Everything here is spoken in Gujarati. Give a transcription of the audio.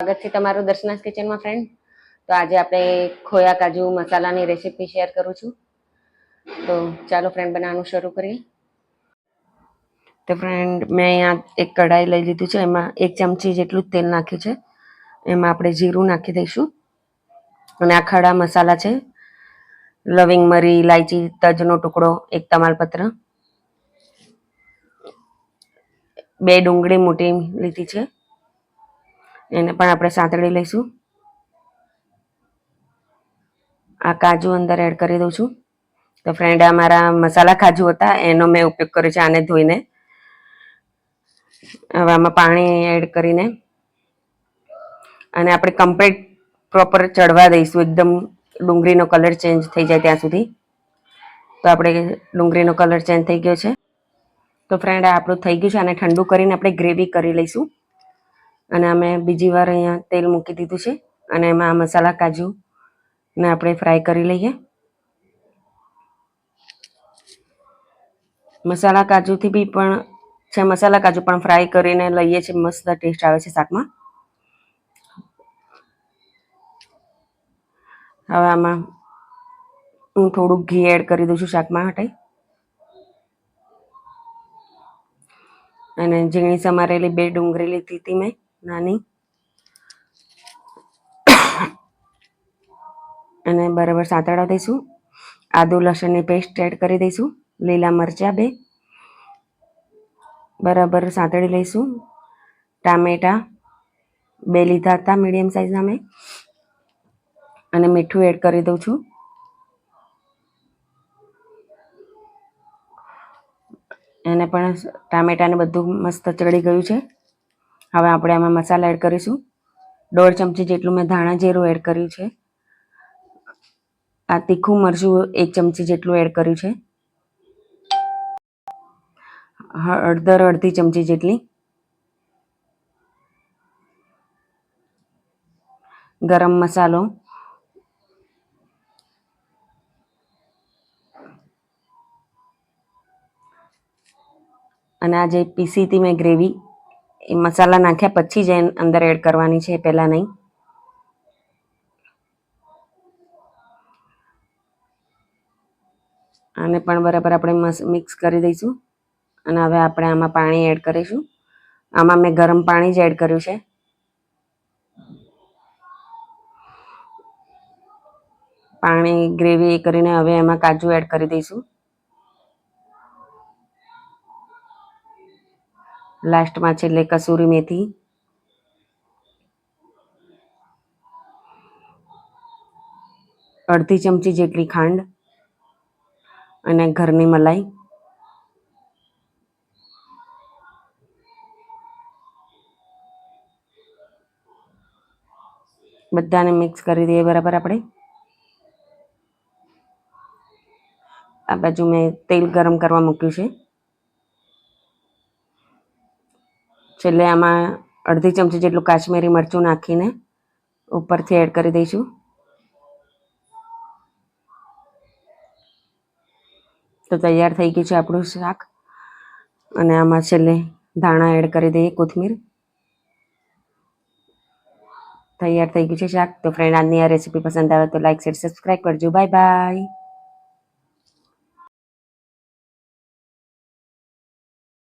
સ્વાગત છે તમારું દર્શનાસ કિચનમાં ફ્રેન્ડ। તો આજે આપણે ખોયા કાજુ મસાલાની રેસીપી શેર કરું છું। તો ચાલો ફ્રેન્ડ બનાવવાનું શરૂ કરીએ। તો ફ્રેન્ડ મેં અહીંયા એક કઢાઈ લઈ લીધું છે, એમાં 1 ચમચી જેટલું તેલ નાખ્યું છે। એમાં આપણે જીરું નાખી દઈશું અને આ ખડા મસાલા છે, લવિંગ, મરી, ઇલાયચી, તજનો ટુકડો, 1 તમાલપત્ર, 2 ડુંગળી મોટી લીધી છે, એને પણ આપણે સાંતળી લઈશું। આ કાજુ અંદર એડ કરી દઉં છું। તો ફ્રેન્ડ આ મારા મસાલા કાજુ હતા, એનો મેં ઉપયોગ કર્યો છે આને ધોઈને। હવે આમાં પાણી એડ કરીને અને આપણે કમ્પ્લીટ પ્રોપર ચડવા દઈશું, એકદમ ડુંગળીનો કલર ચેન્જ થઈ જાય ત્યાં સુધી। તો આપણે ડુંગળીનો કલર ચેન્જ થઈ ગયો છે। તો ફ્રેન્ડ આ આપણું થઈ ગયું છે, આને ઠંડુ કરીને આપણે ગ્રેવી કરી લઈશું। અને અમે બીજી વાર અહીંયા તેલ મૂકી દીધું છે અને એમાં આ મસાલા કાજુને આપણે ફ્રાય કરી લઈએ। મસાલા કાજુથી બી પણ છે, મસાલા કાજુ પણ ફ્રાય કરીને લઈએ છીએ, મસ્ત ટેસ્ટ આવે છે શાકમાં। હવે આમાં હું થોડુંક ઘી એડ કરી દઉં છું શાક માટે, અને ઝીણી સમારેલી 2 ડુંગળી લીધી હતી મેં નાની, અને બરાબર સાંતળવા દઈશું। આદુ લસણની પેસ્ટ એડ કરી દઈશું, લીલા મરચાં 2 બરાબર સાંતળી લઈશું। ટામેટા 2 લીધા હતા મીડિયમ સાઇઝના મેં, અને મીઠું એડ કરી દઉં છું। એને પણ ટામેટાને બધું મસ્ત ચડી ગયું છે। હવે આપણે આમાં મસાલા એડ કરીશું। 1.5 ચમચી જેટલું મેં ધાણા જીરું એડ કર્યું છે। આ તીખું મરચું 1 ચમચી જેટલું એડ કર્યું છે। હળદર અડધી ચમચી જેટલી, ગરમ મસાલો, અને આ જે પીસી હતી મેં ગ્રેવી, એ મસાલા નાખ્યા પછી જ અંદર એડ કરવાની છે, પહેલાં નહીં। આને પણ બરાબર આપણે મિક્સ કરી દઈશું। અને હવે આપણે આમાં પાણી એડ કરીશું। આમાં મેં ગરમ પાણી જ એડ કર્યું છે। પાણી ગ્રેવી કરીને હવે એમાં કાજુ એડ કરી દઈશું। લાસ્ટમાં છેલ્લે કસૂરી મેથી, અડધી ચમચી જેટલી ખાંડ, અને ઘરની મલાઈ। બધાને મિક્સ કરી દઈએ બરાબર આપણે। આ બાજુ મેં તેલ ગરમ કરવા મૂક્યું છે। છેલ્લે આમાં અડધી ચમચી જેટલું કાશ્મીરી મરચું નાખીને ઉપરથી એડ કરી દઈશું। તો તૈયાર થઈ ગયું છે આપણું શાક। અને આમાં છેલ્લે ધાણા એડ કરી દઈએ, કોથમીર। તૈયાર થઈ ગયું છે શાક। તો ફ્રેન્ડ આજની આ રેસીપી પસંદ આવે તો લાઈક, શેર, સબસ્ક્રાઈબ કરજો। Bye bye.